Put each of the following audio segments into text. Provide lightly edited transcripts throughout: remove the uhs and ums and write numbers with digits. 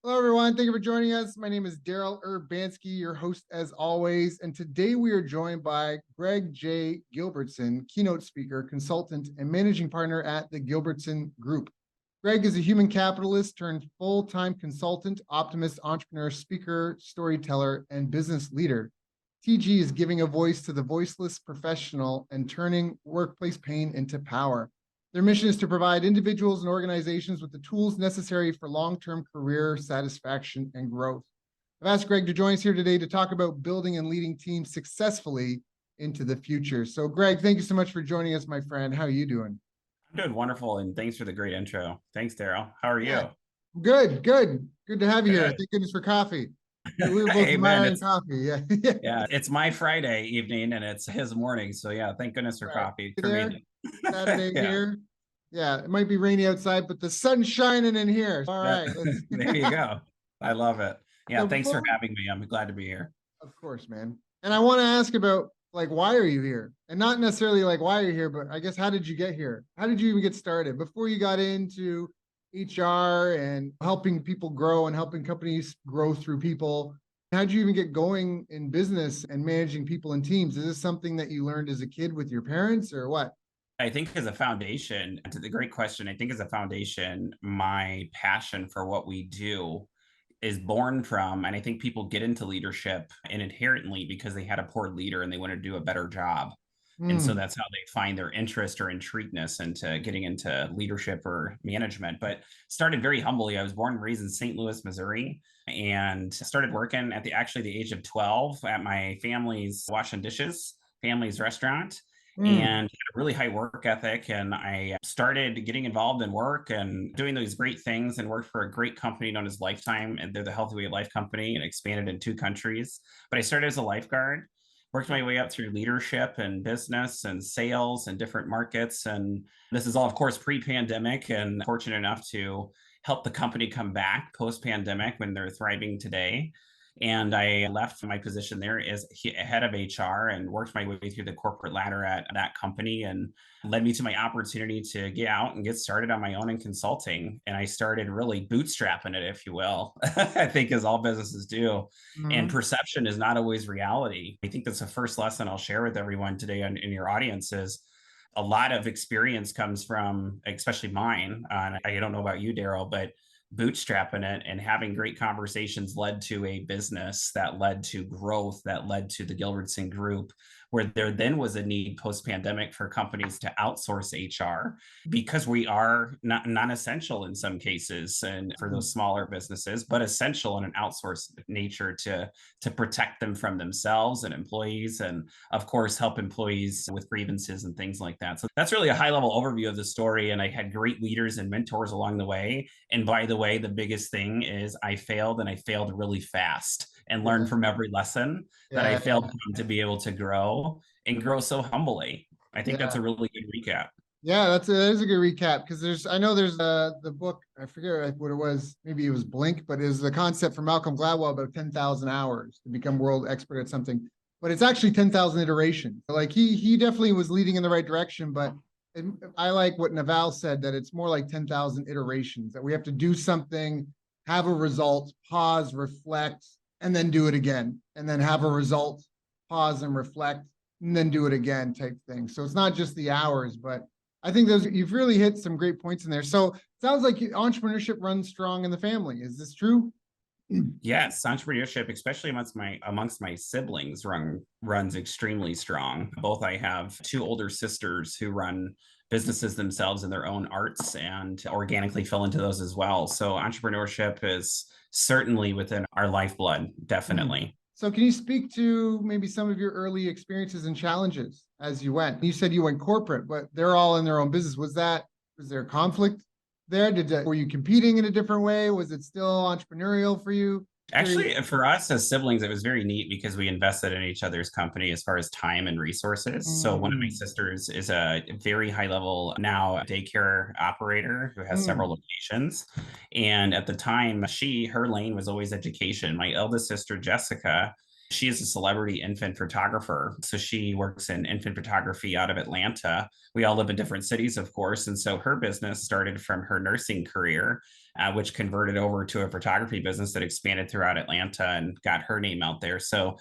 Hello, everyone. Thank you for joining us. My name is Daryl Urbanski, your host as always. And today we are joined by Greg J. Gilbertsen, keynote speaker, consultant, and managing partner at the Gilbertsen Group. Greg is a human capitalist turned full-time consultant, optimist, entrepreneur, speaker, storyteller, and business leader. TG is giving a voice to the voiceless professional and turning workplace pain into power. Their mission is to provide individuals and organizations with the tools necessary for long-term career satisfaction and growth. I've asked Greg to join us here today to talk about building and leading teams successfully into the future. So Greg, thank you so much for joining us, my friend. How are you doing? I'm doing wonderful, and thanks for the great intro. Thanks, Daryl. How are you? Good to have you here. Good. Thank goodness for coffee. We were both Amen. admiring coffee. Yeah. Yeah, it's my Friday evening and it's his morning. So yeah, thank goodness for Right. coffee for There, me. Saturday Yeah, here. Yeah, it might be rainy outside, but the sun's shining in here. All that, right, let's there you go. I love it. Yeah, so thanks for before having me. I'm glad to be here. Of course, man. And I want to ask about like why are you here? And not necessarily like why are you here, but I guess how did you get here? How did you even get started before you got into HR and helping people grow and helping companies grow through people? How did you even get going in business and managing people and teams? Is this something that you learned as a kid with your parents or what? I think as a foundation, to the great question, I think as a foundation, my passion for what we do is born from, and I think people get into leadership inherently because they had a poor leader and they want to do a better job. And so Hmm. that's how they find their interest or intrigueness into getting into leadership or management. But started very humbly. I was born and raised in St. Louis, Missouri, and started working at the age of 12 at my family's washing dishes, family's restaurant, Hmm. and had a really high work ethic. And I started getting involved in work and doing those great things and worked for a great company known as Lifetime. And they're the Healthy Way of Life company and expanded in 2 countries. But I started as a lifeguard, worked my way up through leadership and business and sales and different markets. And this is all, of course, pre-pandemic, and fortunate enough to help the company come back post-pandemic when they're thriving today. And I left my position there as head of HR and worked my way through the corporate ladder at that company, and led me to my opportunity to get out and get started on my own in consulting. And I started really bootstrapping it, if you will, I think as all businesses do. And Hmm. perception is not always reality. I think that's the first lesson I'll share with everyone today in your audience is a lot of experience comes from, especially mine. And I don't know about you, Daryl, but bootstrapping it and having great conversations led to a business that led to growth, that led to the Gilbertsen Group, where there then was a need post-pandemic for companies to outsource HR because we are not non-essential in some cases and for those smaller businesses, but essential in an outsourced nature to protect them from themselves and employees, and of course help employees with grievances and things like that. So that's really a high level overview of the story. And I had great leaders and mentors along the way. And by the way, the biggest thing is I failed, and I failed really fast, and learned Yeah. from every lesson that I Yeah. failed from to be able to grow and grow so humbly. I think that's Yeah. a really good recap. Yeah, that is a good recap because I know there's the book, I forget what it was, maybe it was Blink, but it was the concept from Malcolm Gladwell about 10,000 hours to become world expert at something. But it's actually 10,000 iterations. Like he definitely was leading in the right direction, but it, I like what Naval said that it's more like 10,000 iterations that we have to do something, have a result, pause, reflect, and then do it again, and then have a result, pause and reflect, and then do it again type thing. So it's not just the hours, but I think those you've really hit some great points in there. So it sounds like entrepreneurship runs strong in the family. Is this true? Yes, entrepreneurship, especially amongst my siblings, runs extremely strong. Both I have two older sisters who run businesses themselves in their own arts and organically fell into those as well. So entrepreneurship is certainly within our lifeblood, definitely. So can you speak to maybe some of your early experiences and challenges as you went? You said you went corporate, but they're all in their own business. Was there conflict there? Were you competing in a different way? Was it still entrepreneurial for you? Curious. Actually, for us as siblings, it was very neat because we invested in each other's company as far as time and resources. So one of my Mm, sisters is a very high level now daycare operator who has several mm, locations. And at the time, her lane was always education. My eldest sister, Jessica, she is a celebrity infant photographer. So she works in infant photography out of Atlanta. We all live in different cities, of course. And so her business started from her nursing career, which converted over to a photography business that expanded throughout Atlanta and got her name out there. So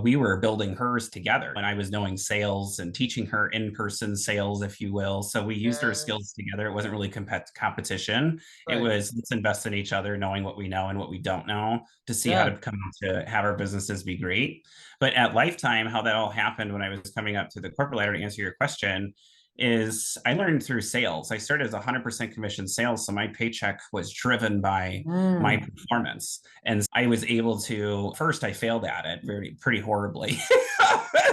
we were building hers together, and I was knowing sales and teaching her in-person sales, if you will. So we used our Yes, skills together. It wasn't really competition. It right. was, let's invest in each other, knowing what we know and what we don't know, to see how Yeah. to come to have our businesses be great. But at Lifetime, how that all happened when I was coming up to the corporate ladder, to answer your question, is I learned through sales. I started as 100% commission sales. So my paycheck was driven by my Mm, performance. And I was able to, first, I failed at it pretty horribly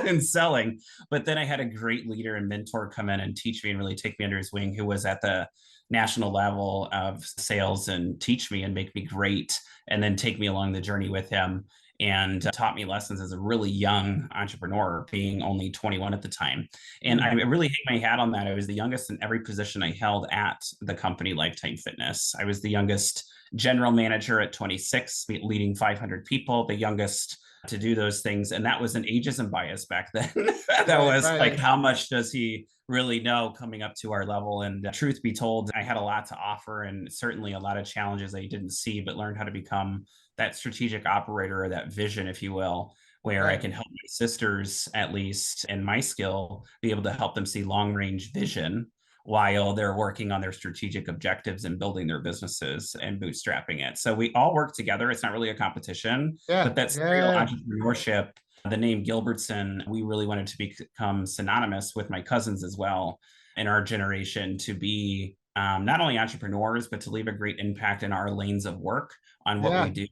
in selling. But then I had a great leader and mentor come in and teach me and really take me under his wing, who was at the national level of sales, and teach me and make me great, and then take me along the journey with him, and taught me lessons as a really young entrepreneur, being only 21 at the time. And I mm. really hang my hat on that. I was the youngest in every position I held at the company Lifetime Fitness. I was the youngest general manager at 26, leading 500 people, the youngest to do those things. And that was an ageism bias back then. That Right, was like, right. how much does he really know coming up to our level? And truth be told, I had a lot to offer, and certainly a lot of challenges I didn't see, but learned how to become that strategic operator, or that vision, if you will, where I Right. can help my sisters, at least in my skill, be able to help them see long range vision while they're working on their strategic objectives and building their businesses and bootstrapping it. So we all work together. It's not really a competition, Yeah. but that serial Yeah. entrepreneurship, the name Gilbertsen, we really wanted to become synonymous with my cousins as well in our generation, to be not only entrepreneurs, but to leave a great impact in our lanes of work on what we Yeah. do,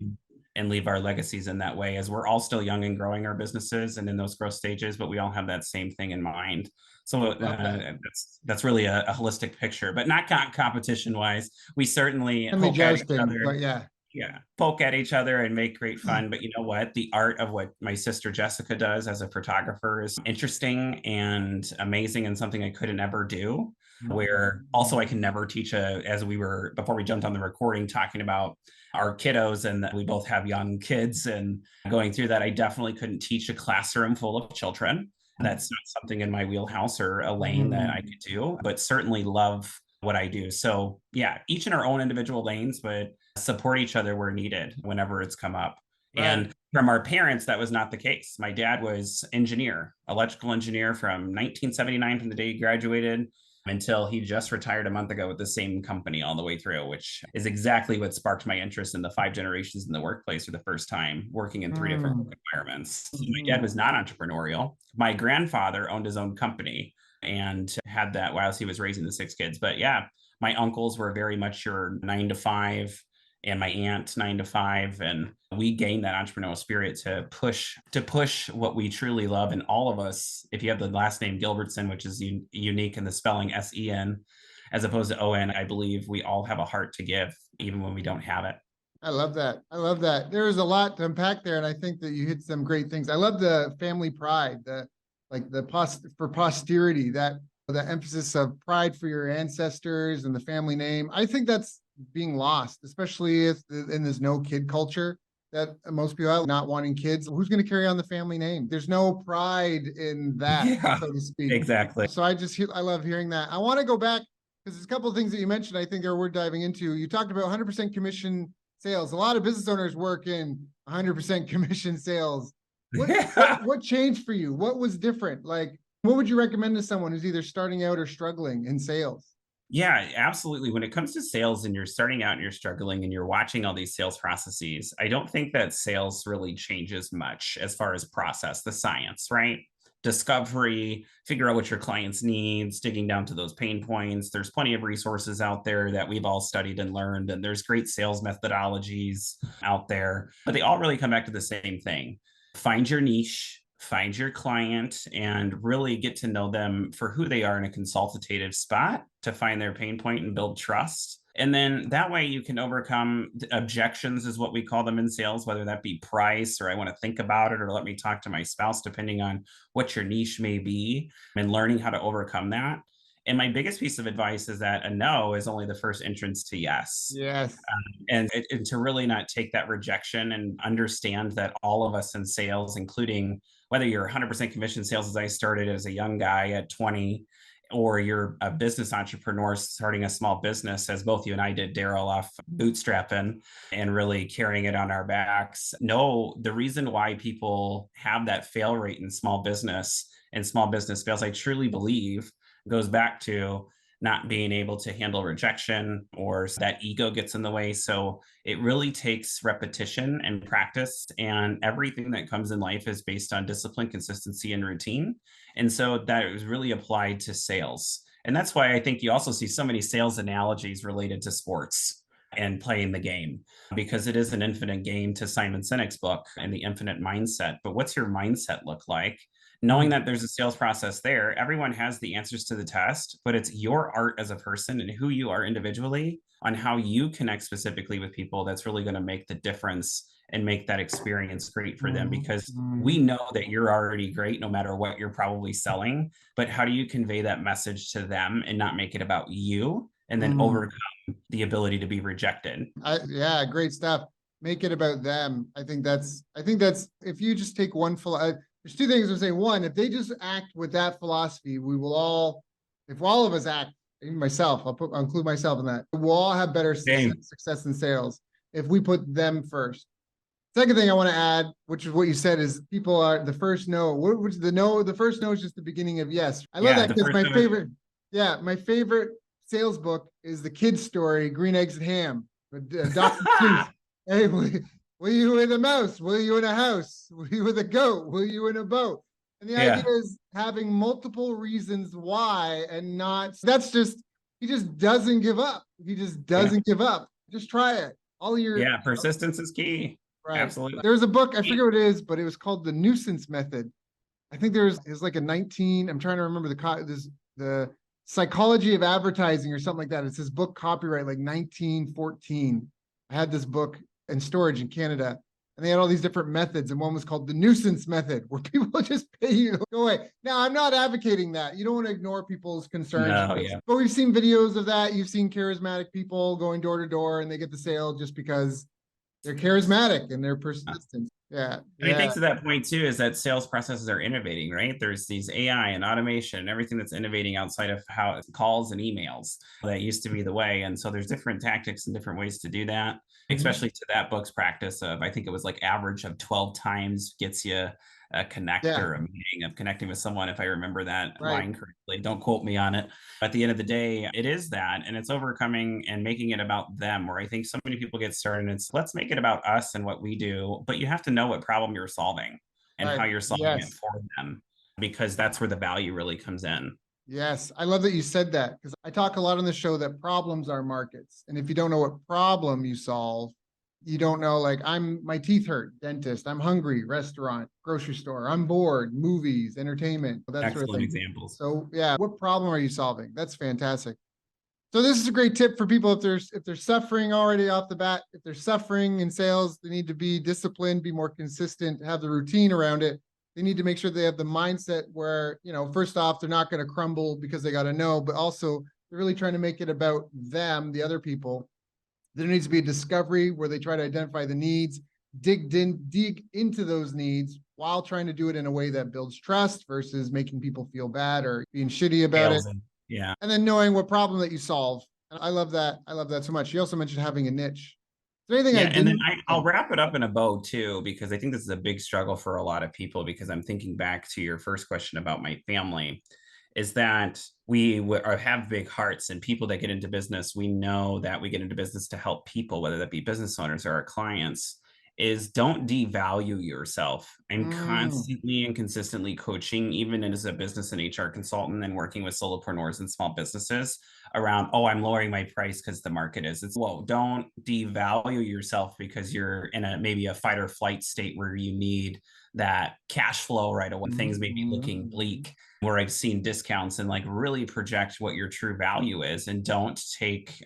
and leave our legacies in that way, as we're all still young and growing our businesses and in those growth stages, but we all have that same thing in mind. So Love that. that's really a holistic picture, but not competition wise. We certainly And the poke at each jousting, other. but yeah. Yeah, poke at each other and make great fun. But you know what? The art of what my sister Jessica does as a photographer is interesting and amazing, and something I couldn't ever do. Where also I can never teach as we were, before we jumped on the recording, talking about our kiddos, and that we both have young kids, and going through that, I definitely couldn't teach a classroom full of children. That's not something in my wheelhouse or a lane that I Mm, could do, but certainly love what I do. So yeah, each in our own individual lanes, but support each other where needed whenever it's come up. right. And from our parents, that was not the case. My dad was engineer, electrical engineer from 1979, from the day he graduated until he just retired a month ago with the same company all the way through, which is exactly what sparked my interest in the 5 generations in the workplace for the first time, working in 3 different Mm, work environments. My dad mm, was not entrepreneurial. My grandfather owned his own company and had that whilst he was raising the 6 kids. But yeah, my uncles were very much your 9 to 5, and my aunt 9 to 5, and we gained that entrepreneurial spirit to push what we truly love. And all of us, if you have the last name Gilbertsen, which is unique in the spelling, SEN as opposed to ON, I believe we all have a heart to give even when we don't have it. I love that. I love that. There's a lot to unpack there, and I think that you hit some great things. I love the family pride, the like the for posterity, that the emphasis of pride for your ancestors and the family name. I think that's being lost, especially if in this no kid culture that most people have, not wanting kids. Who's going to carry on the family name? There's no pride in that, Yeah, so to speak. exactly. So I love hearing that. I want to go back because there's a couple of things that you mentioned I think are worth diving into. You talked about 100% commission sales. A lot of business owners work in 100% commission sales. What what Yeah. what changed for you? What was different? Like, what would you recommend to someone who's either starting out or struggling in sales? Yeah, absolutely. When it comes to sales and you're starting out and you're struggling and you're watching all these sales processes, I don't think that sales really changes much as far as process, the science, right? Discovery, figure out what your clients needs, digging down to those pain points. There's plenty of resources out there that we've all studied and learned, and there's great sales methodologies out there, but they all really come back to the same thing. Find your niche, find your client, and really get to know them for who they are in a consultative spot to find their pain point and build trust. And then that way you can overcome objections, is what we call them in sales, whether that be price, or I want to think about it, or let me talk to my spouse, depending on what your niche may be, and learning how to overcome that. And my biggest piece of advice is that a no is only the first entrance to yes. Yes. And to really not take that rejection, and understand that all of us in sales, including whether you're 100% commission sales, as I started as a young guy at 20, or you're a business entrepreneur starting a small business, as both you and I did, Daryl, off bootstrapping and really carrying it on our backs. No, the reason why people have that fail rate in small business and small business fails, I truly believe, goes back to not being able to handle rejection, or that ego gets in the way. So it really takes repetition and practice, and everything that comes in life is based on discipline, consistency, and routine. And so that was really applied to sales. And that's why I think you also see so many sales analogies related to sports and playing the game, because it is an infinite game, to Simon Sinek's book and the infinite mindset. But what's your mindset look like? Knowing that there's a sales process there, everyone has the answers to the test, but it's your art as a person and who you are individually on how you connect specifically with people that's really going to make the difference and make that experience great for them. Because we know that you're already great no matter what you're probably selling, but how do you convey that message to them and not make it about you, and then overcome the ability to be rejected? Yeah, great stuff. Make it about them. I think that's if you just take one there's two things I'm saying. One, if they just act with that philosophy, we will all, if all of us act, even myself, I'll include myself in that, we'll all have better success in sales if we put them first. Second thing I want to add, which is what you said, is people are the first no. Which the no, the first no is just the beginning of yes. I love that, because my favorite sales book is The Kid's Story, Green Eggs and Ham, with Dr. Seuss. Hey, will you in a mouse? Will you in a house? Will you with a goat? Will you in a boat? And the idea is having multiple reasons why, and not, he just doesn't give up. He just doesn't give up. Just try it. Persistence is key. Right. Absolutely. There's a book, I forget what it is, but it was called The Nuisance Method. I think it was like I'm trying to remember the Psychology of Advertising or something like that. It's this book, copyright like 1914. I had this book in storage in Canada, and they had all these different methods, and one was called the nuisance method, where people just pay you to go away. Now, I'm not advocating that. You don't want to ignore people's concerns. But we've seen videos of that. You've seen charismatic people going door to door, and they get the sale just because they're charismatic and they're persistent. Yeah. I think to that point too, is that sales processes are innovating, right? There's these AI and automation and everything that's innovating outside of how calls and emails. That used to be the way. And so there's different tactics and different ways to do that, especially to that book's practice of, I think it was like average of 12 times gets you a connector, a meeting of connecting with someone, if I remember that line correctly. Don't quote me on it. But at the end of the day, it is that, and it's overcoming and making it about them, where I think so many people get started. And it's, let's make it about us and what we do, but you have to know what problem you're solving and how you're solving it for them, because that's where the value really comes in. Yes, I love that you said that, because I talk a lot on the show that problems are markets. And if you don't know what problem you solve, you don't know, like, my teeth hurt, dentist, I'm hungry, restaurant, grocery store, I'm bored, movies, entertainment, that Excellent sort of thing. Examples. So yeah, what problem are you solving? That's fantastic. So this is a great tip for people if they're suffering already off the bat, if they're suffering in sales, they need to be disciplined, be more consistent, have the routine around it. They need to make sure they have the mindset where, first off, they're not going to crumble because they got to know, but also they're really trying to make it about them, the other people. There needs to be a discovery where they try to identify the needs, dig into those needs while trying to do it in a way that builds trust versus making people feel bad or being shitty about it. Yeah. And then knowing what problem that you solve. And I love that. I love that so much. You also mentioned having a niche. Is there anything and then I'll wrap it up in a bow too, because I think this is a big struggle for a lot of people, because I'm thinking back to your first question about my family, is that we have big hearts, and people that get into business, we know that we get into business to help people, whether that be business owners or our clients, is don't devalue yourself. I'm constantly and consistently coaching, even as a business and HR consultant and working with solopreneurs and small businesses around, I'm lowering my price because the market is. It's, don't devalue yourself because you're in maybe a fight or flight state where you need that cash flow right away. Things may be looking bleak, where I've seen discounts, and like really project what your true value is, and don't take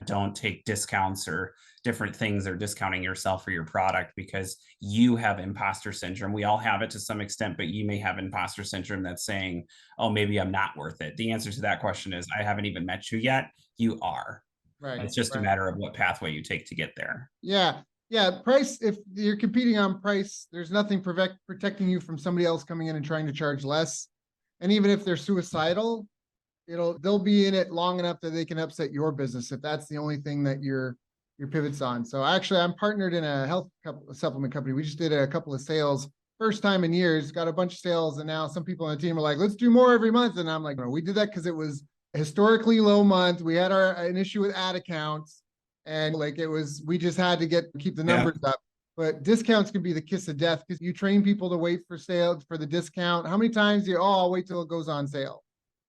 discounts or different things, or discounting yourself or your product because you have imposter syndrome. We all have it to some extent, but you may have imposter syndrome that's saying, maybe I'm not worth it. The answer to that question is, I haven't even met you yet. You are. Right. It's just a matter of what pathway you take to get there. Yeah. Yeah, price, if you're competing on price, there's nothing protecting you from somebody else coming in and trying to charge less. And even if they're suicidal, they'll be in it long enough that they can upset your business if that's the only thing that your pivots on. So actually, I'm partnered in a supplement company. We just did a couple of sales, first time in years, got a bunch of sales, and now some people on the team are like, let's do more every month. And I'm like, no, we did that because it was a historically low month. We had an issue with ad accounts, and like we just had to keep the numbers up. But discounts can be the kiss of death because you train people to wait for sale for the discount. How many times do you, I'll wait till it goes on sale,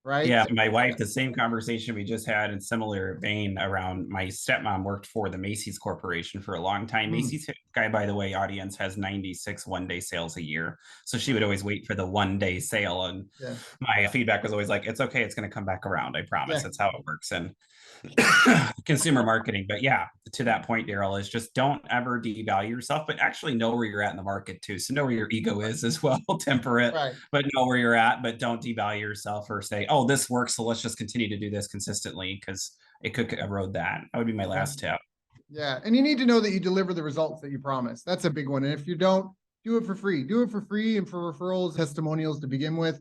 right? Yeah, So, my wife, the same conversation we just had in similar vein around my stepmom worked for the Macy's Corporation for a long time. Macy's guy, by the way, audience has 96 one-day sales a year. So she would always wait for the one-day sale. And yeah, my feedback was always like, it's okay, it's going to come back around. I promise. yeah, That's how it works. And consumer marketing. But yeah, to that point, Daryl, is just don't ever devalue yourself, but actually know where you're at in the market too. So know where your ego is as well, temper it, right. but know where you're at, but don't devalue yourself or say, oh, this works, so let's just continue to do this consistently, because it could erode that. That would be my last tip. Yeah. And you need to know that you deliver the results that you promise. That's a big one. And if you don't, do it for free. Do it for free and for referrals, testimonials to begin with.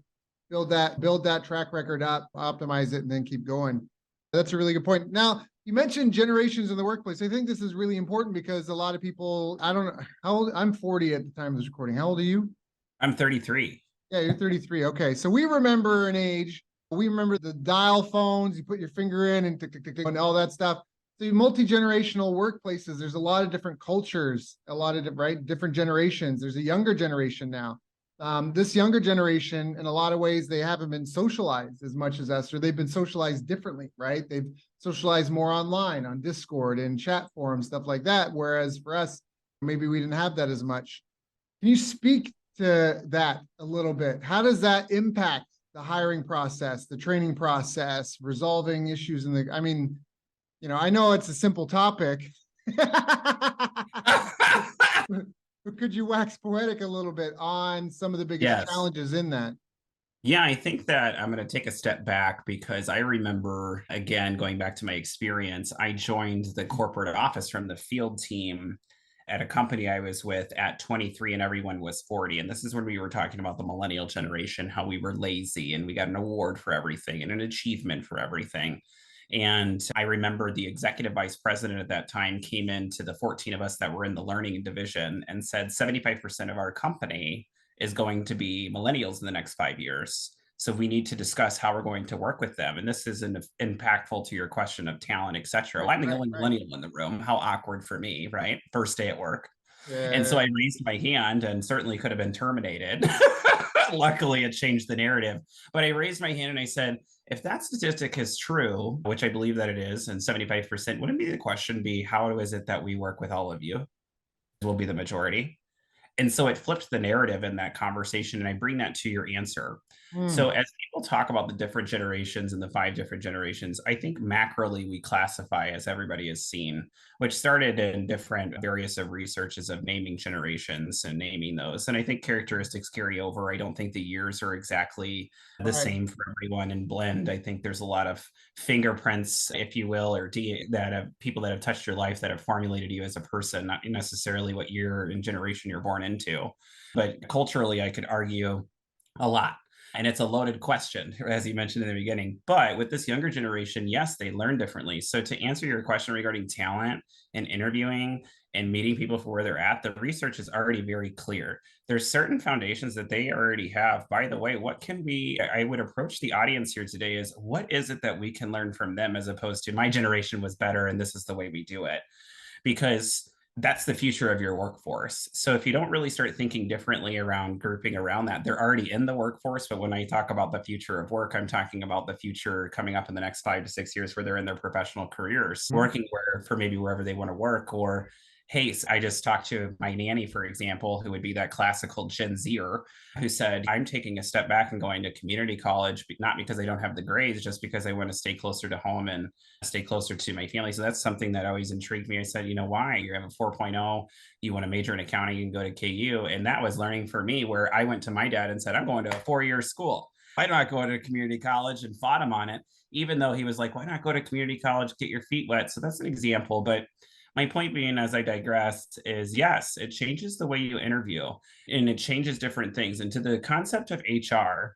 Build that track record up, optimize it, and then keep going. That's a really good point. Now, you mentioned generations in the workplace. I think this is really important because a lot of people, I don't know how old, I'm 40 at the time of this recording. How old are you? I'm 33. Yeah, you're 33. Okay. So we remember an age. We remember the dial phones. You put your finger in and tick, tick, tick, tick, and all that stuff. So multi-generational workplaces, there's a lot of different cultures, a lot of different generations. There's a younger generation now. This younger generation, in a lot of ways, they haven't been socialized as much as us, or they've been socialized differently, right? They've socialized more online on Discord and chat forums, stuff like that. Whereas for us, maybe we didn't have that as much. Can you speak to that a little bit? How does that impact the hiring process, the training process, resolving issues I mean, I know it's a simple topic. But could you wax poetic a little bit on some of the biggest Yes. challenges in that? Yeah, I think that I'm going to take a step back because I remember, again, going back to my experience, I joined the corporate office from the field team at a company I was with at 23 and everyone was 40. And this is when we were talking about the millennial generation, how we were lazy and we got an award for everything and an achievement for everything. And I remember the executive vice president at that time came into the 14 of us that were in the learning division and said 75% of our company is going to be millennials in the next 5 years. So we need to discuss how we're going to work with them. And this is impactful to your question of talent, et cetera. Well, I'm the only millennial in the room. How awkward for me, right? First day at work. Yeah. And so I raised my hand and certainly could have been terminated. Luckily, it changed the narrative. But I raised my hand and I said, if that statistic is true, which I believe that it is, and 75%, wouldn't be the question be, how is it that we work with all of you? Will be the majority. And so it flipped the narrative in that conversation. And I bring that to your answer. So as people talk about the different generations and the 5 different generations, I think macroly we classify, as everybody has seen, which started in different various of researches of naming generations and naming those. And I think characteristics carry over. I don't think the years are exactly the same for everyone and blend. I think there's a lot of fingerprints, if you will, or that have people that have touched your life that have formulated you as a person, not necessarily what year and generation you're born into. But culturally, I could argue a lot. And it's a loaded question, as you mentioned in the beginning. But with this younger generation, yes, they learn differently. So to answer your question regarding talent and interviewing and meeting people for where they're at, the research is already very clear. There's certain foundations that they already have. By the way, I would approach the audience here today is, what is it that we can learn from them as opposed to my generation was better and this is the way we do it? Because that's the future of your workforce. So if you don't really start thinking differently around grouping around that, they're already in the workforce. But when I talk about the future of work, I'm talking about the future coming up in the next 5 to 6 years where they're in their professional careers, working for maybe wherever they want to work. Or, hey, I just talked to my nanny, for example, who would be that classical Gen Zer, who said, I'm taking a step back and going to community college, not because I don't have the grades, just because I want to stay closer to home and stay closer to my family. So that's something that always intrigued me. I said, why? You have a 4.0, you want to major in accounting and go to KU. And that was learning for me, where I went to my dad and said, I'm going to a 4-year school. I'm not going to community college, and fought him on it, even though he was like, why not go to community college, get your feet wet? So that's an example. But my point being, as I digressed, is yes, it changes the way you interview and it changes different things. And to the concept of HR,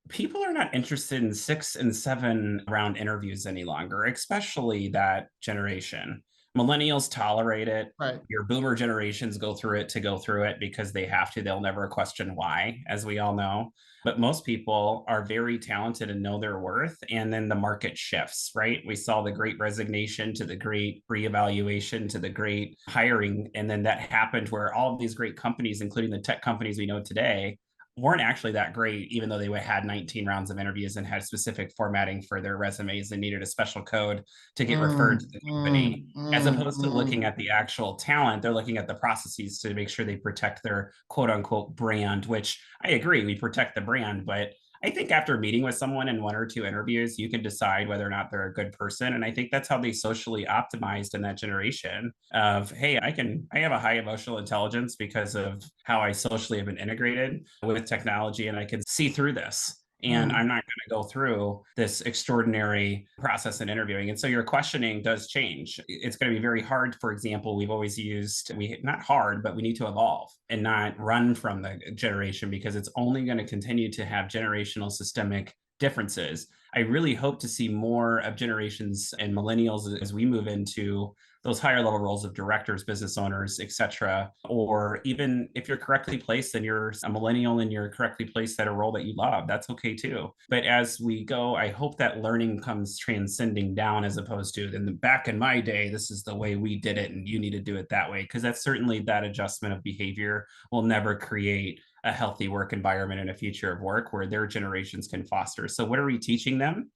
People are not interested in 6 and 7 round interviews any longer, especially that generation. Millennials tolerate it. Right. Your boomer generations go through it to go through it because they have to. They'll never question why, as we all know. But most people are very talented and know their worth. And then the market shifts, right? We saw the great resignation to the great reevaluation to the great hiring. And then that happened where all of these great companies, including the tech companies we know today, weren't actually that great, even though they had 19 rounds of interviews and had specific formatting for their resumes and needed a special code to get referred to the company. As opposed to looking at the actual talent, they're looking at the processes to make sure they protect their quote unquote brand, which I agree, we protect the brand, but I think after meeting with someone in 1 or 2 interviews, you can decide whether or not they're a good person. And I think that's how they socially optimized in that generation of, hey, I have a high emotional intelligence because of how I socially have been integrated with technology and I can see through this. And I'm not going to go through this extraordinary process in interviewing. And so your questioning does change. It's going to be very hard. For example, we've always used, not hard, but we need to evolve and not run from the generation because it's only going to continue to have generational systemic differences. I really hope to see more of generations and millennials as we move into those higher level roles of directors, business owners, etc. Or even if you're correctly placed and you're a millennial and you're correctly placed at a role that you love, that's okay too. But as we go, I hope that learning comes transcending down as opposed to in the back in my day, this is the way we did it and you need to do it that way. Because that's certainly that adjustment of behavior will never create a healthy work environment and a future of work where their generations can foster. So what are we teaching them?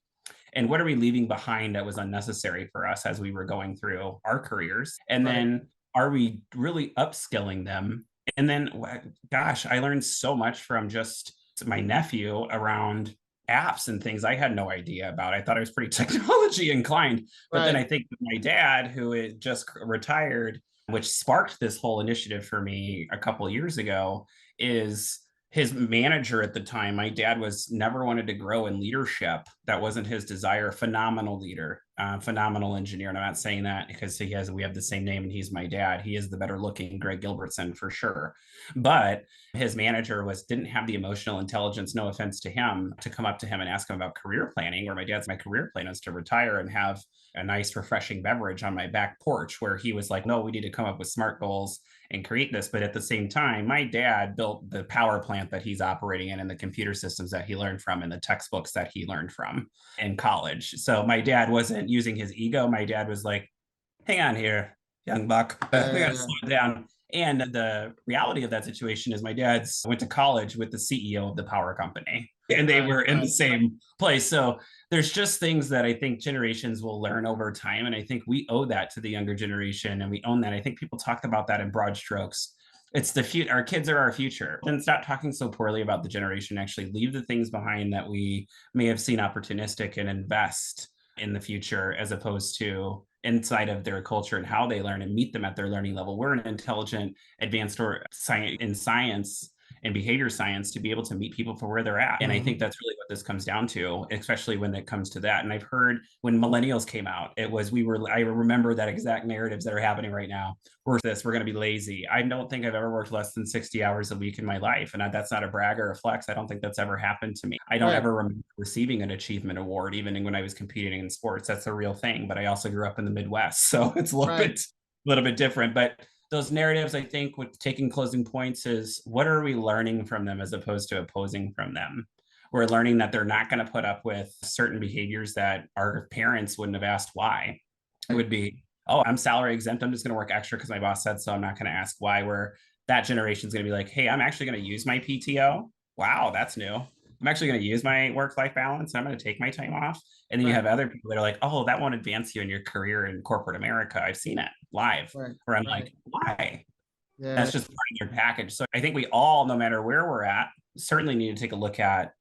And what are we leaving behind that was unnecessary for us as we were going through our careers? And then are we really upskilling them? And then, gosh, I learned so much from just my nephew around apps and things I had no idea about. I thought I was pretty technology inclined. But then I think my dad, who had just retired, which sparked this whole initiative for me a couple of years ago, is his manager at the time. My dad was never wanted to grow in leadership. That wasn't his desire. Phenomenal leader, phenomenal engineer. And I'm not saying that because we have the same name and he's my dad. He is the better looking Greg Gilbertsen for sure. But his manager didn't have the emotional intelligence, no offense to him, to come up to him and ask him about career planning, where my career plan is to retire and have a nice refreshing beverage on my back porch, where he was like, no, we need to come up with smart goals and create this. But at the same time, my dad built the power plant that he's operating in and the computer systems that he learned from and the textbooks that he learned from in college. So my dad wasn't using his ego. My dad was like, hang on here, young buck, we gotta slow it down. And the reality of that situation is my dad went to college with the CEO of the power company and they were in the same place. So there's just things that I think generations will learn over time. And I think we owe that to the younger generation and we own that. I think people talk about that in broad strokes. It's the future. Our kids are our future. Then stop talking so poorly about the generation. Actually leave the things behind that we may have seen opportunistic and invest in the future as opposed to inside of their culture and how they learn and meet them at their learning level. We're an intelligent, advanced or in science and behavior science to be able to meet people for where they're at. And I think that's really what this comes down to, especially when it comes to that. And I've heard when millennials came out, I remember that exact narratives that are happening right now. We're going to be lazy. I don't think I've ever worked less than 60 hours a week in my life. And that's not a brag or a flex. I don't think that's ever happened to me. I don't ever remember receiving an achievement award, even when I was competing in sports. That's a real thing. But I also grew up in the Midwest. So it's a little bit different. But those narratives, I think, with taking closing points is what are we learning from them as opposed to opposing from them? We're learning that they're not going to put up with certain behaviors that our parents wouldn't have asked why. It would be, oh, I'm salary exempt. I'm just going to work extra because my boss said so. I'm not going to ask why. Where that generation is going to be like, hey, I'm actually going to use my PTO. Wow, that's new. I'm actually going to use my work-life balance. I'm going to take my time off. And then you have other people that are like, oh, that won't advance you in your career in corporate America. I've seen it live where I'm like, why? That's just part of their package. So I think we all, no matter where we're at, certainly need to take a look at,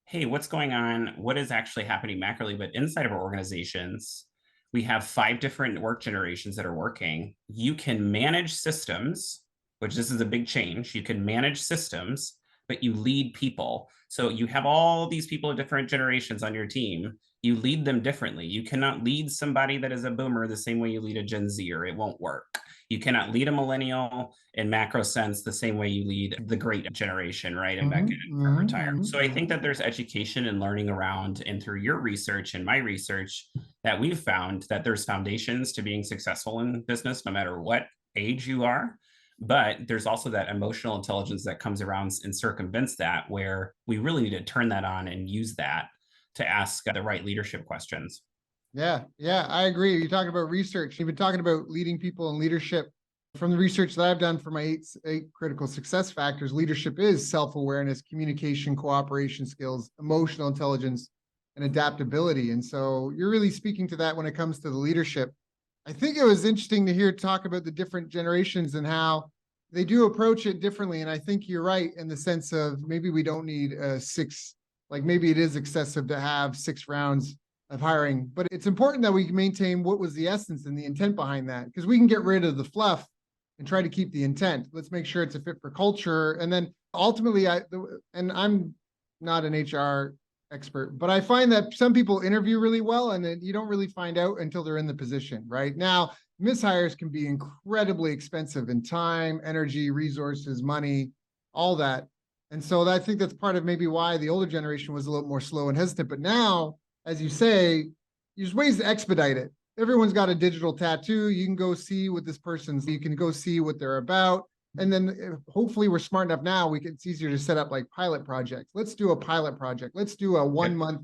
hey, what's going on? What is actually happening macroly? But inside of our organizations, we have 5 different work generations that are working. You can manage systems, which this is a big change. You can manage systems, but you lead people. So you have all these people of different generations on your team. You lead them differently. You cannot lead somebody that is a boomer the same way you lead a Gen Z, or it won't work. You cannot lead a millennial in macro sense the same way you lead the great generation, right? And back in retire. So I think that there's education and learning around, and through your research and my research, that we've found that there's foundations to being successful in business, no matter what age you are. But there's also that emotional intelligence that comes around and circumvents that, where we really need to turn that on and use that to ask the right leadership questions. Yeah, yeah, I agree. You're talking about research. You've been talking about leading people and leadership. From the research that I've done for my eight critical success factors, leadership is self-awareness, communication, cooperation skills, emotional intelligence, and adaptability. And so you're really speaking to that when it comes to the leadership. I think it was interesting to hear talk about the different generations and how they do approach it differently. And I think you're right in the sense of maybe we don't need six, like maybe it is excessive to have 6 rounds of hiring, but it's important that we maintain what was the essence and the intent behind that, because we can get rid of the fluff and try to keep the intent. Let's make sure it's a fit for culture. And then ultimately, I'm not an HR expert, but I find that some people interview really well and then you don't really find out until they're in the position. Right now, mishires can be incredibly expensive in time, energy, resources, money, all that. And so I think that's part of maybe why the older generation was a little more slow and hesitant. But now, as you say, there's ways to expedite it. Everyone's got a digital tattoo. You can go see what this person's, you can go see what they're about. And then hopefully we're smart enough now, it's easier to set up like pilot projects. Let's do a pilot project. Let's do a 1-month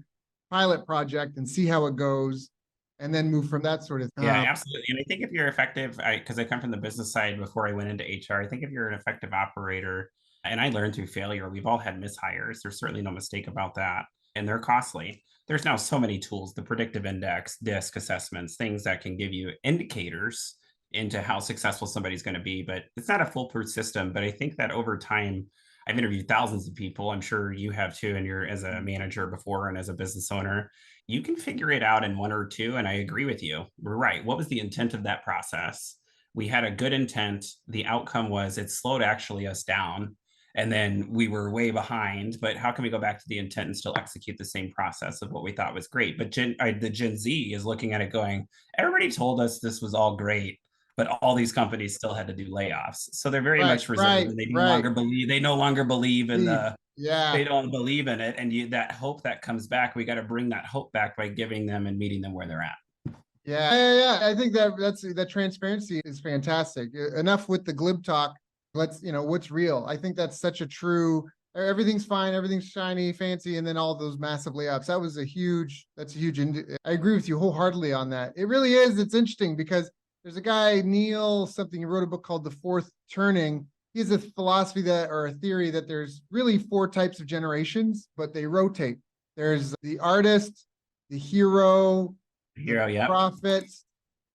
pilot project and see how it goes, and then move from that sort of thing. Yeah, absolutely. And I think if you're effective, because I come from the business side before I went into HR, I think if you're an effective operator, and I learned through failure, we've all had mishires. There's certainly no mistake about that. And they're costly. There's now so many tools, the predictive index, DISC assessments, things that can give you indicators into how successful somebody's going to be. But it's not a foolproof system. But I think that over time, I've interviewed thousands of people. I'm sure you have too, and you're as a manager before and as a business owner. You can figure it out in 1 or 2. And I agree with you. We're right. What was the intent of that process? We had a good intent. The outcome was it slowed actually us down. And then we were way behind, but how can we go back to the intent and still execute the same process of what we thought was great? But the Gen Z is looking at it going, everybody told us this was all great, but all these companies still had to do layoffs. So they're very much reserved, and they no longer believe in they don't believe in it. And that hope that comes back, we got to bring that hope back by giving them and meeting them where they're at. Yeah. I think that transparency is fantastic. Enough with the glib talk. Let's, what's real. I think that's such a true, everything's fine, everything's shiny, fancy, and then all those massive layoffs. That's a huge, I agree with you wholeheartedly on that. It really is. It's interesting because there's a guy, Neil something, he wrote a book called The Fourth Turning. He has a philosophy or a theory that there's really 4 types of generations, but they rotate. There's the artist, the hero, the prophet,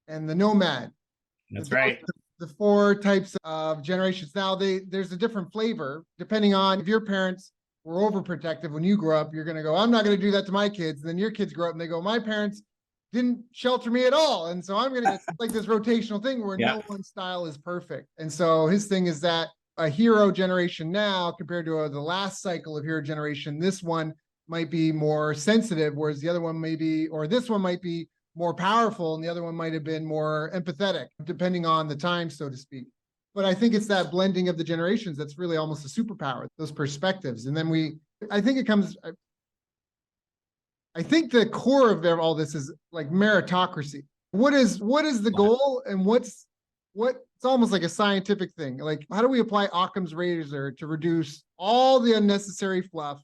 and the nomad. That's right. The 4 types of generations. Now there's a different flavor depending on if your parents were overprotective when you grow up, you're going to go, I'm not going to do that to my kids. And then your kids grow up and they go, my parents didn't shelter me at all. And so I'm going to, it's like this rotational thing where no one style is perfect. And so his thing is that a hero generation now compared to the last cycle of hero generation, this one might be more sensitive, whereas the other one may be, or this one might be more powerful and the other one might have been more empathetic, depending on the time, so to speak. But I think it's that blending of the generations that's really almost a superpower, those perspectives. And then I think the core of all this is like meritocracy. What is the goal, and it's almost like a scientific thing. Like, how do we apply Occam's razor to reduce all the unnecessary fluff,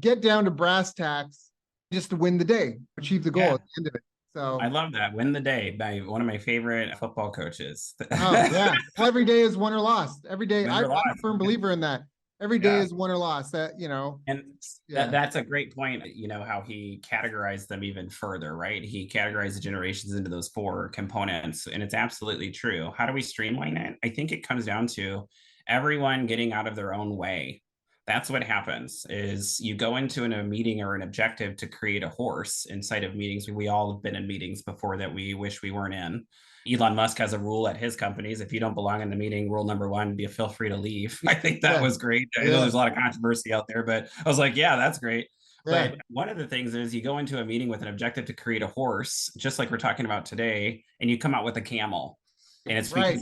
get down to brass tacks, just to win the day, achieve the goal at the end of it. So I love that. Win the day by one of my favorite football coaches. Oh yeah. Well, every day is won or lost. Every day. I'm a firm believer in that. Every day is won or lost. And that's a great point. How he categorized them even further, right? He categorized the generations into those 4 components, and it's absolutely true. How do we streamline it? I think it comes down to everyone getting out of their own way. That's what happens is you go into a meeting or an objective to create a horse inside of meetings. We all have been in meetings before that we wish we weren't in. Elon Musk has a rule at his companies. If you don't belong in the meeting, rule number one, be feel free to leave. I think that Yeah, was great. I know yeah, there's a lot of controversy out there, but I was like, yeah, that's great. yeah. But one of the things is you go into a meeting with an objective to create a horse, just like we're talking about today, and you come out with a camel. And Right.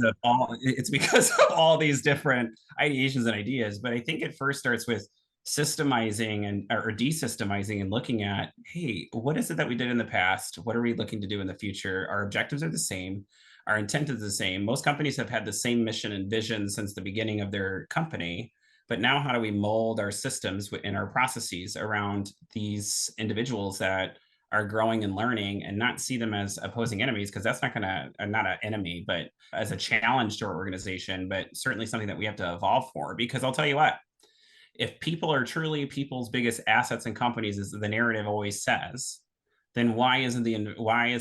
it's because of all these different ideations and ideas. But I think it first starts with systemizing and or desystemizing and looking at, hey, what is it that we did in the past? What are we looking to do in the future? Our objectives are the same. Our intent is the same. Most companies have had the same mission and vision since the beginning of their company. But now, how do we mold our systems and our processes around these individuals that are growing and learning and not see them as opposing enemies? Because that's not an enemy, but as a challenge to our organization, but certainly something that we have to evolve for. Because I'll tell you what, if people are truly people's biggest assets and companies, as the narrative always says, then why is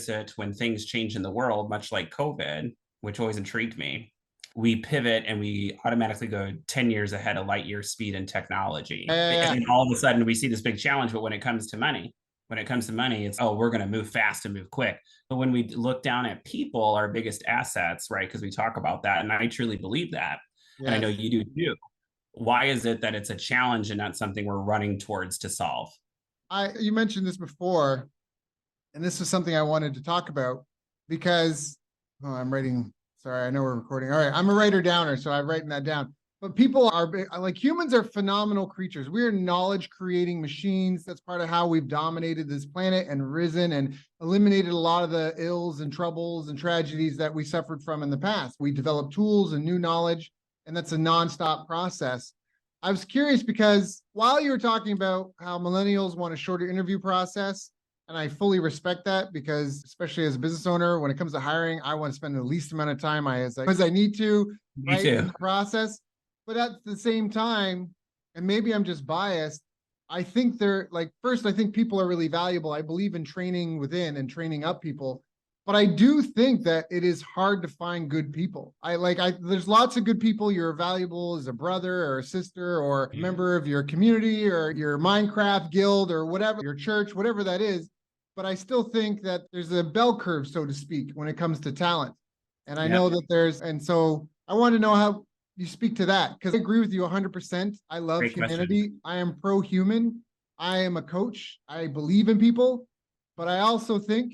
it when things change in the world, much like COVID, which always intrigued me, we pivot and we automatically go 10 years ahead of light year speed and technology. Yeah, And yeah, then all of a sudden we see this big challenge. But when it comes to money, it's, oh, we're going to move fast and move quick. But when we look down at people, our biggest assets, right? Because we talk about that. And I truly believe that. And I know yes. you do too. Why is it that it's a challenge and not something we're running towards to solve? You mentioned this before, and this is something I wanted to talk about because I'm writing. Sorry, I know we're recording. All right, I'm a writer downer, so I'm writing that down. But people are like humans are phenomenal creatures. We are knowledge creating machines. That's part of how we've dominated this planet and risen and eliminated a lot of the ills and troubles and tragedies that we suffered from in the past. We develop tools and new knowledge, and that's a nonstop process. I was curious because while you were talking about how millennials want a shorter interview process, and I fully respect that because, especially as a business owner, when it comes to hiring, I want to spend the least amount of time as I need to, Me right, in too. the process. But at the same time, and maybe I'm just biased, I think they're like, first, I think people are really valuable. I believe in training within and training up people. But I do think that it is hard to find good people. There's lots of good people. You're valuable as a brother or a sister or a member of your community or your Minecraft guild or whatever, your church, whatever that is. But I still think that there's a bell curve, so to speak, when it comes to talent. And I Yeah. know that and so I want to know how you speak to that because I agree with you 100%. I love Great question. humanity. I am pro human. I am a coach. I believe in people. But I also think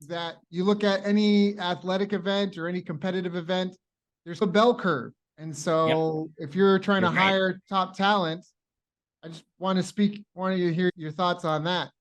that you look at any athletic event or any competitive event, there's a bell curve. And Yep. so if you're trying to You're right. hire top talent, I just want to hear your thoughts on that.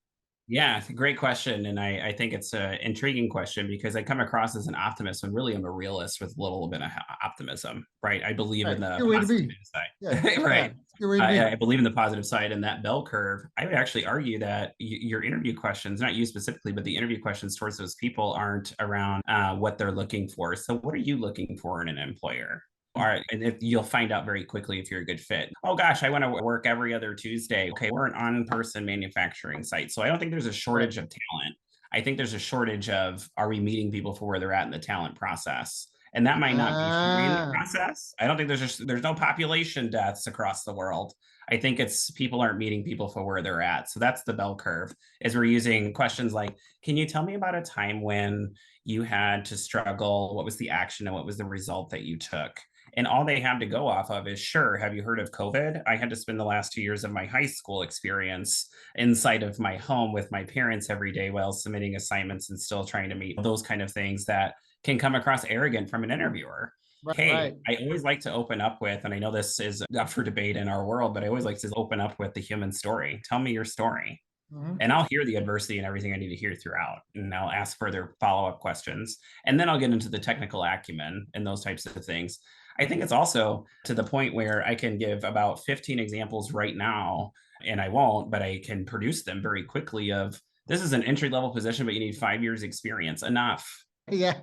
Yeah, great question. And I think it's an intriguing question because I come across as an optimist when really I'm a realist with a little bit of optimism, right? I believe Right. in the Good way to positive be. Yeah. side, Yeah. right? Good way to be. I believe in the positive side and that bell curve. I would actually argue that your interview questions, not you specifically, but the interview questions towards those people aren't around what they're looking for. So, what are you looking for in an employer? All right, and if you'll find out very quickly if you're a good fit. Oh gosh, I want to work every other Tuesday. Okay, we're an on-person manufacturing site, so I don't think there's a Right. shortage of talent. I think there's a shortage of, are we meeting people for where they're at in the talent process? And that might not be in the Ah, process. I don't think there's no population deaths across the world. I think it's people aren't meeting people for where they're at. So that's the bell curve. Is we're using questions like, can you tell me about a time when you had to struggle? What was the action and what was the result that you took? And all they have to go off of is, sure, have you heard of COVID? I had to spend the last 2 years of my high school experience inside of my home with my parents every day while submitting assignments and still trying to meet those kind of things that can come across arrogant from an interviewer. right, Hey, right. I always like to open up with, and I know this is up for debate in our world, but I always like to open up with the human story. Tell me your story. Mhm. And I'll hear the adversity and everything I need to hear throughout. And I'll ask further follow up questions. And then I'll get into the technical acumen and those types of things. I think it's also to the point where I can give about 15 examples right now, and I won't, but I can produce them very quickly of, this is an entry level position, but you need 5 years experience. Enough. Yeah.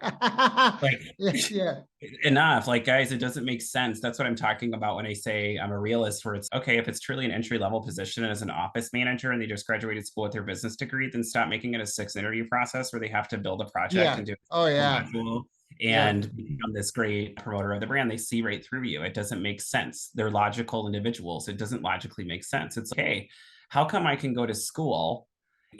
Like, Yeah. Yeah. enough. Like, guys, it doesn't make sense. That's what I'm talking about when I say I'm a realist, where it's okay, if it's truly an entry level position as an office manager and they just graduated school with their business degree, then stop making it a 6 interview process where they have to build a project Yeah. and do Oh, a yeah. module Yeah. and become this great promoter of the brand. They see right through you. It doesn't make sense. They're logical individuals. It doesn't logically make sense. It's okay, how come I can go to school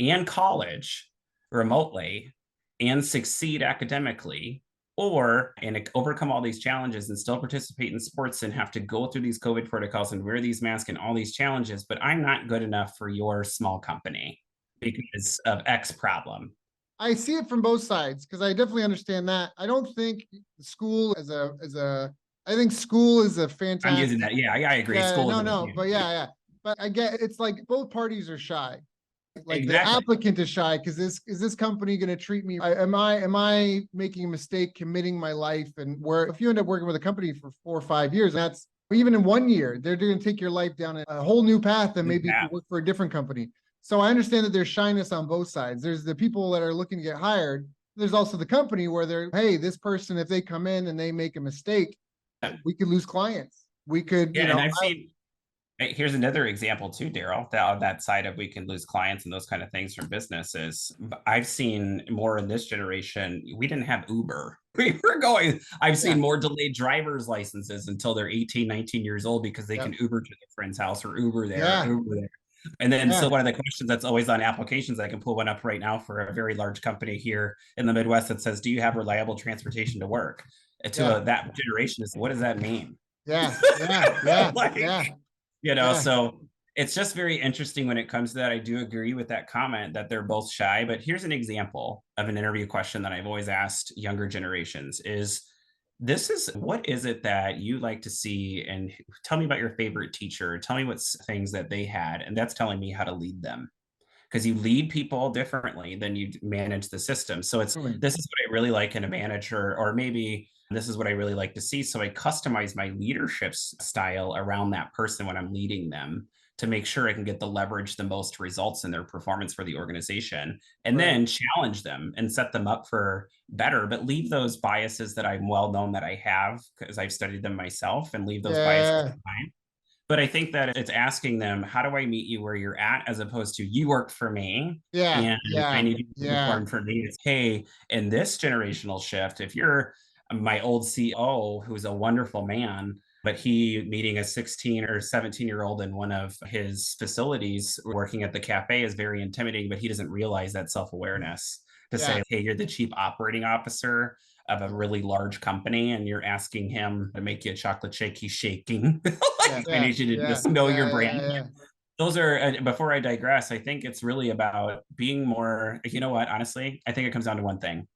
and college remotely and succeed academically or and overcome all these challenges and still participate in sports and have to go through these COVID protocols and wear these masks and all these challenges, but I'm not good enough for your small company because of X problem. I see it from both sides because I definitely understand that. I don't think school I think school is a I'm fantastic. using that. Yeah, I agree. Yeah, School is no, an no, issue. but yeah. But I get it's like both parties are shy. Like the Exactly. applicant is shy because this company going to treat me? Am I making a mistake committing my life? And where if you end up working with a company for 4 or 5 years, that's even in 1 year, they're going to take your life down a whole new path. And maybe if you Yeah. work for a different company. So I understand that there's shyness on both sides. There's the people that are looking to get hired. There's also the company where they're, hey, this person, if they come in and they make a mistake, we could lose clients. We could, Yeah, and I've seen here's another example too, Daryl, that on that side of we can lose clients and those kind of things from businesses. I've seen more in this generation. We didn't have Uber. We were going, I've yeah, seen more delayed driver's licenses until they're 18, 19 years old because they yeah, can Uber to their friend's house or Uber there, yeah, Uber there. And then, yeah, so one of the questions that's always on applications, I can pull one up right now for a very large company here in the Midwest that says, "Do you have reliable transportation to work?" yeah, That generation is, what does that mean? yeah, yeah, yeah, Like, yeah, yeah, so it's just very interesting when it comes to that. I do agree with that comment that they're both shy, but here's an example of an interview question that I've always asked younger generations is this is what is it that you like to see, and tell me about your favorite teacher, tell me what things that they had, and that's telling me how to lead them, because you lead people differently than you manage the system. So it's, really. this is what I really like in a manager, or maybe this is what I really like to see. So I customize my leadership style around that person when I'm leading them to make sure I can get the leverage, the most results in their performance for the organization, and Right. then challenge them and set them up for better, but leave those biases that I'm well known that I have because I've studied them myself, and leave those biases Yeah, behind. But I think that it's asking them, how do I meet you where you're at, as opposed to you work for me yeah, and I yeah, need you to yeah, perform for me. It's, hey, in this generational shift, if you're my old CEO, who's a wonderful man, but he meeting a 16 or 17-year-old in one of his facilities working at the cafe is very intimidating, but he doesn't realize that self-awareness to yeah, say, hey, you're the chief operating officer of a really large company and you're asking him to make you a chocolate shake, he's shaking. yeah, Like, I yeah, need you to yeah, just know your yeah, brand. yeah, yeah, Those are, before I digress, I think it's really about being more, you know what, honestly, I think it comes down to one thing.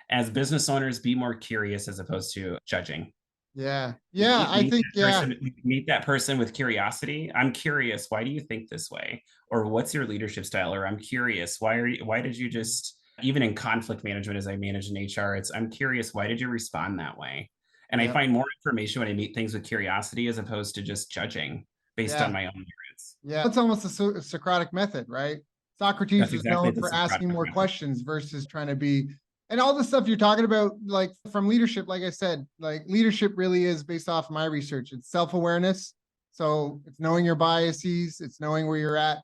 As business owners, be more curious as opposed to judging. yeah, yeah. Meet, I meet think, that yeah, person, meet that person with curiosity. I'm curious, why do you think this way? Or what's your leadership style? Or I'm curious, why did you just, even in conflict management as I manage in HR, it's, I'm curious, why did you respond that way? And I yeah, find more information when I meet things with curiosity as opposed to just judging based on yeah, my own experience. yeah. It's almost a Socratic method, right? Socrates That's was exactly known the for asking Socratic more method. questions versus trying to be, and all the stuff you're talking about, like from leadership, like I said, like leadership really is based off my research. It's self-awareness. So it's knowing your biases, it's knowing where you're at,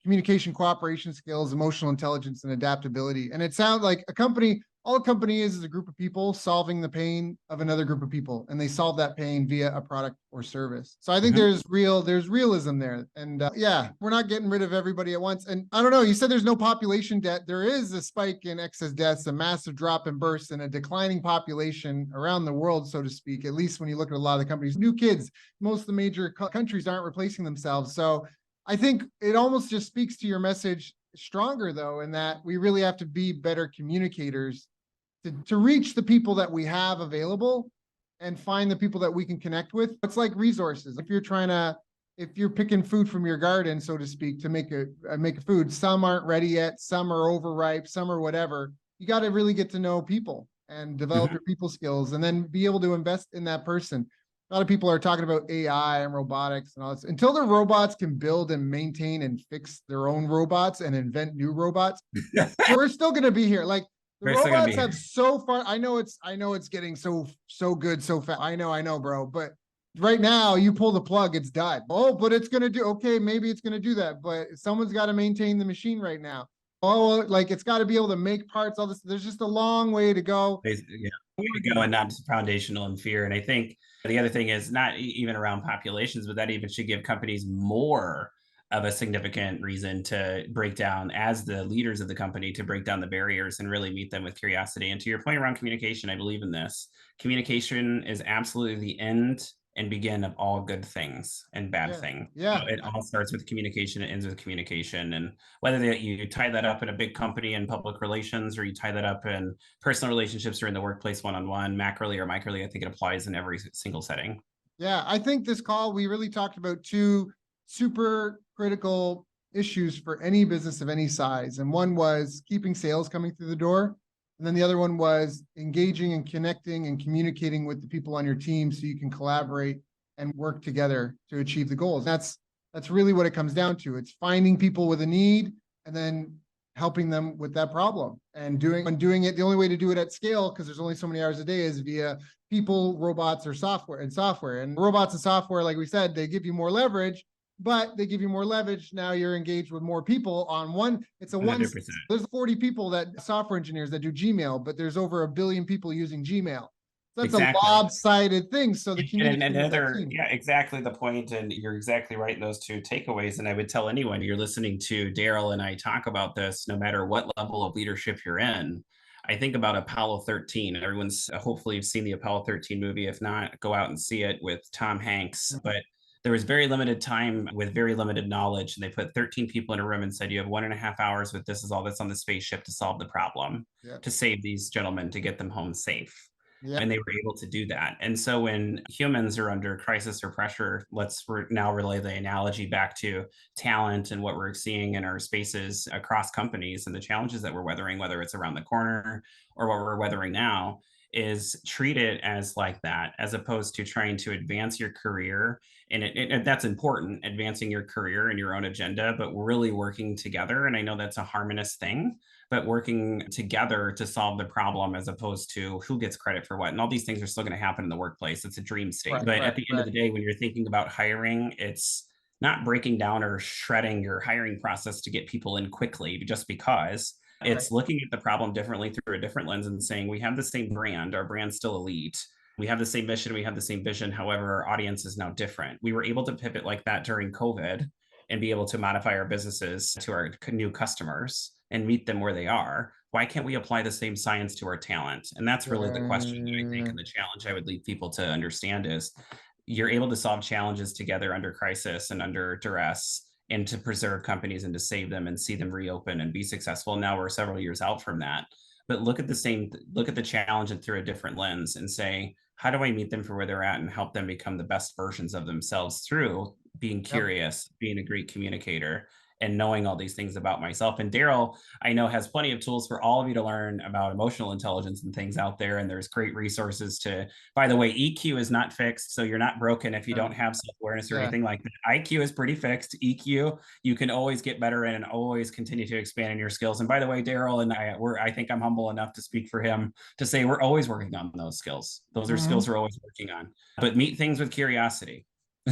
communication, cooperation skills, emotional intelligence, and adaptability. And it sounds like all a company is a group of people solving the pain of another group of people, and they solve that pain via a product or service. So I think Mhm. there's realism there. And yeah, we're not getting rid of everybody at once. And I don't know, you said there's no population debt. There is a spike in excess deaths, a massive drop in births, and a declining population around the world, so to speak, at least when you look at a lot of the companies. New kids, most of the major countries aren't replacing themselves. So I think it almost just speaks to your message stronger, though, in that we really have to be better communicators to reach the people that we have available and find the people that we can connect with. It's like resources. If you're picking food from your garden, so to speak, to make a food, some aren't ready yet, some are overripe, some are whatever. You got to really get to know people and develop Mhm. your people skills, and then be able to invest in that person. A lot of people are talking about AI and robotics and all this. Until the robots can build and maintain and fix their own robots and invent new robots, we're still going to be here. Like the We're still gonna be robots have here. so far. I know it's getting so good so fast. I know, bro. But right now, you pull the plug, it's done. Oh, but it's gonna do okay. Maybe it's gonna do that, but someone's got to maintain the machine right now. Oh, like it's got to be able to make parts. All this. There's just a long way to go. Yeah, way to go, and not just foundational in fear. And I think the other thing is not even around populations, but that even should give companies more of a significant reason to break down, as the leaders of the company, to break down the barriers and really meet them with curiosity. And to your point around communication, I believe in this. Communication is absolutely the end and begin of all good things and bad Yeah. things. Yeah. So it all starts with communication, it ends with communication. And whether that you tie that up in a big company in public relations, or you tie that up in personal relationships or in the workplace one-on-one, macroly or microly, I think it applies in every single setting. Yeah. I think this call, we really talked about two super critical issues for any business of any size. And one was keeping sales coming through the door. And then the other one was engaging and connecting and communicating with the people on your team so you can collaborate and work together to achieve the goals. That's really what it comes down to. It's finding people with a need and then helping them with that problem, and doing it. The only way to do it at scale, because there's only so many hours a day, is via people, robots, or software. And robots and software, like we said, they give you more leverage, but they give you more leverage. Now you're engaged with more people on one. It's a one. 100%. There's 40 people, that software engineers, that do Gmail, but there's over 1 billion people using Gmail. That's Exactly. a lopsided thing. So the community. And another, yeah, exactly the point. And you're exactly right in those two takeaways. And I would tell anyone, you're listening to Daryl and I talk about this, no matter what level of leadership you're in. I think about Apollo 13. Everyone's hopefully seen the Apollo 13 movie. If not, go out and see it with Tom Hanks. But there was very limited time with very limited knowledge. And they put 13 people in a room and said, you have 1.5 hours with this is all that's on the spaceship to solve the problem, to save these gentlemen, to get them home safe. Yeah. And they were able to do that. And so when humans are under crisis or pressure, let's now relay the analogy back to talent and what we're seeing in our spaces across companies and the challenges that we're weathering, whether it's around the corner or what we're weathering now, is treat it as like that, as opposed to trying to advance your career. And that's important, advancing your career and your own agenda, but we're really working together. And I know that's a harmonious thing, but working together to solve the problem, as opposed to who gets credit for what. And all these things are still going to happen in the workplace. It's a dream state. Right, but at the end of the day, when you're thinking about hiring, it's not breaking down or shredding your hiring process to get people in quickly just because. It's looking at the problem differently through a different lens and saying, we have the same brand, our brand's still elite. We have the same mission, we have the same vision. However, our audience is now different. We were able to pivot like that during COVID and be able to modify our businesses to our new customers and meet them where they are. Why can't we apply the same science to our talent? And that's really the question, I think, and the challenge I would leave people to understand is, you're able to solve challenges together under crisis and under duress, and to preserve companies and to save them and see them reopen and be successful. Now we're several years out from that, but look at the challenge and through a different lens and say, how do I meet them for where they're at and help them become the best versions of themselves through being curious, being a great communicator, and knowing all these things about myself. And Daryl, I know, has plenty of tools for all of you to learn about emotional intelligence and things out there. And there's great resources to, by the way, EQ is not fixed. So you're not broken if you don't have self-awareness or anything like that. IQ is pretty fixed. EQ, you can always get better in and always continue to expand in your skills. And by the way, Daryl and I think I'm humble enough to speak for him to say we're always working on those skills. Those are skills we're always working on. But meet things with curiosity.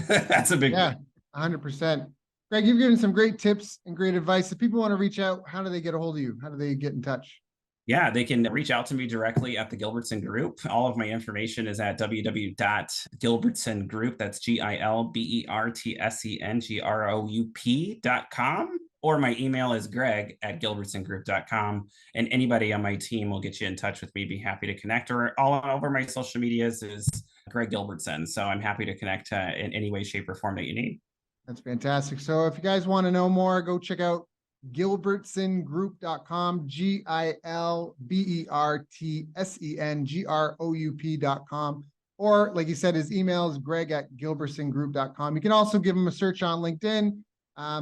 That's a big one. 100%. Greg, you've given some great tips and great advice. If people want to reach out, how do they get a hold of you? How do they get in touch? Yeah, they can reach out to me directly at the Gilbertsen Group. All of my information is at www.gilbertsengroup, that's GILBERTSENGROUP.com, or my email is greg@gilbertsengroup.com. And anybody on my team will get you in touch with me, be happy to connect, or all over my social medias is Greg Gilbertsen. So I'm happy to connect in any way, shape, or form that you need. That's fantastic. So if you guys want to know more, go check out Gilbertsengroup.com, GILBERTSENGROUP.com. Or like you said, his email is greg@gilbertsengroup.com. You can also give him a search on LinkedIn.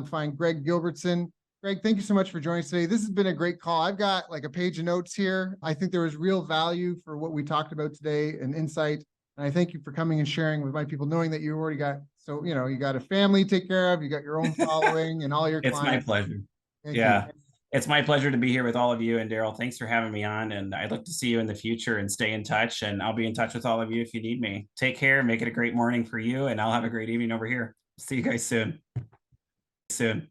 Find Greg Gilbertsen. Greg, thank you so much for joining us today. This has been a great call. I've got like a page of notes here. I think there was real value for what we talked about today and insight. And I thank you for coming and sharing with my people, knowing that you already got, so, you know, you got a family to take care of, you got your own following and all your clients. It's my pleasure. Thank you. It's my pleasure to be here with all of you. And Daryl, thanks for having me on. And I'd look to see you in the future and stay in touch. And I'll be in touch with all of you if you need me. Take care. Make it a great morning for you. And I'll have a great evening over here. See you guys soon. Soon.